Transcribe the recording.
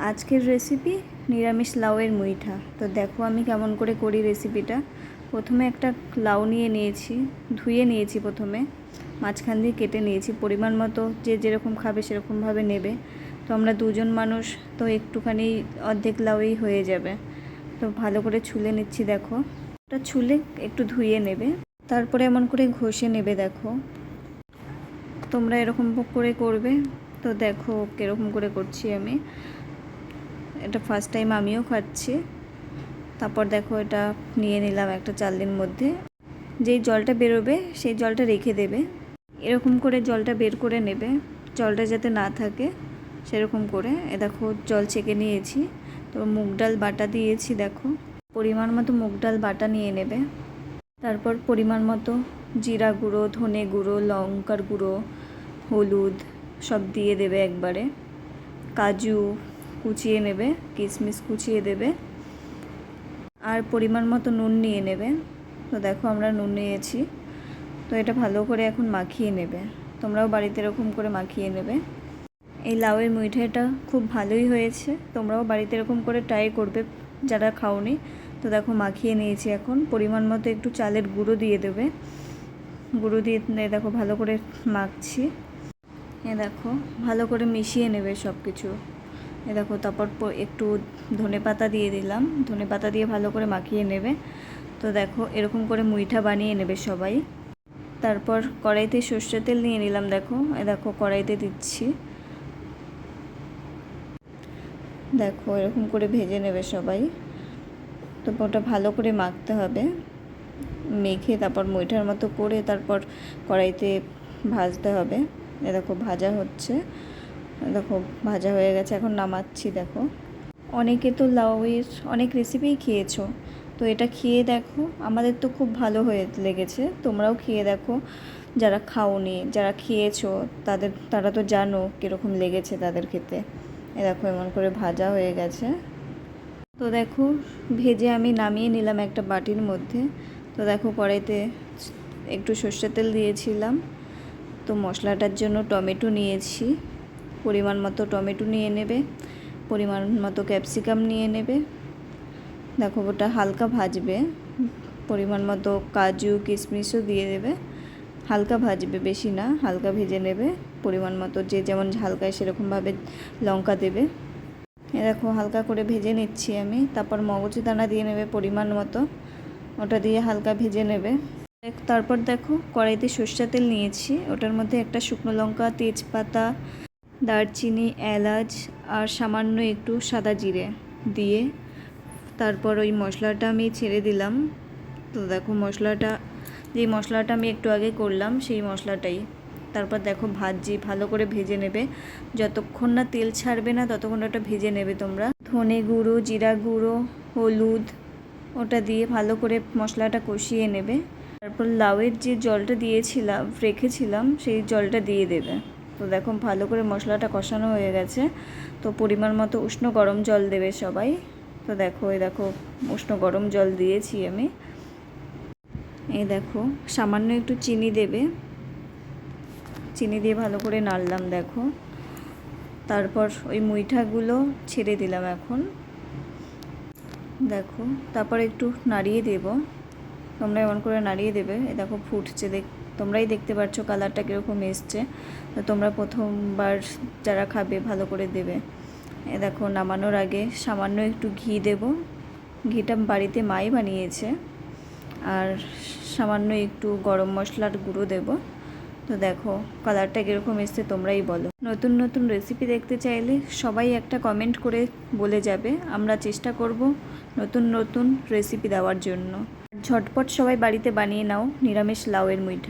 আজকের রেসিপি নিরামিষ লাউয়ের মুইঠা। তো দেখো আমি কেমন করে করি রেসিপিটা। প্রথমে একটা লাউ নিয়ে নিয়েছি, ধুয়ে নিয়েছি, প্রথমে মাঝখান দিয়ে কেটে নিয়েছি। পরিমাণ মতো যে যেরকম খাবে সেরকমভাবে নেবে। তো আমরা দুজন মানুষ, তো একটুখানি অর্ধেক লাউই হয়ে যাবে। তো ভালো করে ছুলে নিচ্ছি। দেখো ওটা ছুলে একটু ধুয়ে নেবে, তারপরে এমন করে ঘষে নেবে। দেখো তোমরা এরকম করে করবে। তো দেখো কীরকম করে করছি আমি, এটা ফার্স্ট টাইম আমিও খাচ্ছি। তারপর দেখো এটা নিয়ে নিলাম একটা চালনির মধ্যে। যেই জলটা বেরোবে সেই জলটা রেখে দেবে। এরকম করে জলটা বের করে নেবে, জলটা যাতে না থাকে সেরকম করে। দেখো জল ছেঁকে নিয়েছি। তো মুগ ডাল বাটা দিয়েছি। দেখো পরিমাণ মতো মুগ ডাল বাটা নিয়ে নেবে। তারপর পরিমাণ মতো জিরা গুঁড়ো, ধনে গুঁড়ো, লঙ্কার গুঁড়ো, হলুদ সব দিয়ে দেবে একবারে। কাজু কুচিয়ে নেবে, কিশমিশ কুচিয়ে দেবে, আর পরিমাণ মতো নুন নিয়ে নেবে। তো দেখো আমরা নুন নিয়েছি। তো এটা ভালো করে এখন মাখিয়ে নেবে। তোমরাও বাড়িতে এরকম করে মাখিয়ে নেবে। এই লাউয়ের মুইঠাটা খুব ভালোই হয়েছে, তোমরাও বাড়িতে এরকম করে ট্রাই করবে যারা খাওনি। তো দেখো মাখিয়ে নিয়েছি। এখন পরিমাণ মতো একটু চালের গুঁড়ো দিয়ে দেবে। গুঁড়ো দিয়ে দেখো ভালো করে মাখছি। দেখো ভালো করে মিশিয়ে নেবে সব কিছু। দেখো তারপর একটু ধনেপাতা দিয়ে দিলাম, ধনেপাতা দিয়ে ভালো করে মাখিয়ে নেবে। তো দেখো এরকম করে মুইঠা বানিয়ে নেবে সবাই। তারপর কড়াইতে সর্ষের তেল নিয়ে নিলাম। দেখো দেখো কড়াইতে দিচ্ছি। দেখো এরকম করে ভেজে নেবে সবাই। তো ওটা ভালো করে মাখতে হবে, মেখে তারপর মুইঠার মতো করে তারপর কড়াইতে ভাজতে হবে। দেখো ভাজা হচ্ছে। দেখো ভাজা হয়ে গেছে, এখন নামাচ্ছি। দেখো অনেকে তো লাউয়ের অনেক রেসিপিই খেয়েছো, তো এটা খেয়ে দেখো। আমাদের তো খুব ভালো হয়ে লেগেছে, তোমরাও খেয়ে দেখো। যারা খাওনি, যারা খেয়েছো তারা তো জানো কীরকম লেগেছে তাদের খেতে। দেখো এমন করে ভাজা হয়ে গেছে। তো দেখো ভেজে আমি নামিয়ে নিলাম একটা বাটির মধ্যে। তো দেখো কড়াইতে একটু সর্ষের তেল দিয়েছিলাম। তো মশলাটার জন্য টমেটো নিয়েছি, পরিমাণ মতো টমেটো নিয়ে নেবে, পরিমাণ মতো ক্যাপসিকাম নিয়ে নেবে। দেখো ওটা হালকা ভাজবে। পরিমাণ মতো কাজু কিশমিশও দিয়ে দেবে, হালকা ভাজবে, বেশি না, হালকা ভেজে নেবে। পরিমাণ মতো যে যেমন ঝাল খায় সেরকমভাবে লঙ্কা দেবে। দেখো হালকা করে ভেজে নিচ্ছি আমি। তারপর মগজদানা দিয়ে নেবে পরিমাণ মতো, ওটা দিয়ে হালকা ভেজে নেবে। তারপর দেখো কড়াইতে সর্ষের তেল নিয়েছি, ওটার মধ্যে একটা শুকনো লঙ্কা, তেজপাতা, দারচিনি, এলাচ আর সামান্য একটু সাদা জিরে দিয়ে তারপর ওই মশলাটা আমি ছেড়ে দিলাম। তো দেখো যেই মশলাটা আমি একটু আগে করলাম সেই মশলাটাই। তারপর দেখো ভাজি ভালো করে ভেজে নেবে। যতক্ষণ না তেল ছাড়বে না ততক্ষণ ওটা ভেজে নেবে তোমরা। ধনে গুঁড়ো, জিরা গুঁড়ো, হলুদ ওটা দিয়ে ভালো করে মশলাটা কষিয়ে নেবে। তারপর লাউয়ের যে জলটা রেখেছিলাম সেই জলটা দিয়ে দেবে। তো দেখো ভালো করে মশলাটা কষানো হয়ে গেছে। তো পরিমাণ মতো উষ্ণ গরম জল দেবে সবাই। তো দেখো দেখো উষ্ণ গরম জল দিয়েছি আমি। এই দেখো সামান্য একটু চিনি দেবে, চিনি দিয়ে ভালো করে নাড়লাম। দেখো তারপর ওই মুইঠাগুলো ছেড়ে দিলাম এখন। দেখো তারপর একটু নাড়িয়ে দেব, তোমরা এমন করে নাড়িয়ে দেবে। দেখো ফুটছে, তোমরাই দেখতে পাচ্ছ কালারটা কীরকম এসছে। তো তোমরা প্রথমবার যারা খাবে ভালো করে দেবে। দেখো নামানোর আগে সামান্য একটু ঘি দেব, ঘিটা বাড়িতে মাই বানিয়েছে। আর সামান্য একটু গরম মশলার গুঁড়ো দেব। তো দেখো কালারটা কীরকম এসছে তোমরাই বলো। নতুন নতুন রেসিপি দেখতে চাইলে সবাই একটা কমেন্ট করে বলে যাবে, আমরা চেষ্টা করব নতুন নতুন রেসিপি দেওয়ার জন্য। ঝটপট সবাই বাড়িতে বানিয়ে নাও নিরামিষ লাউয়ের মুইঠা।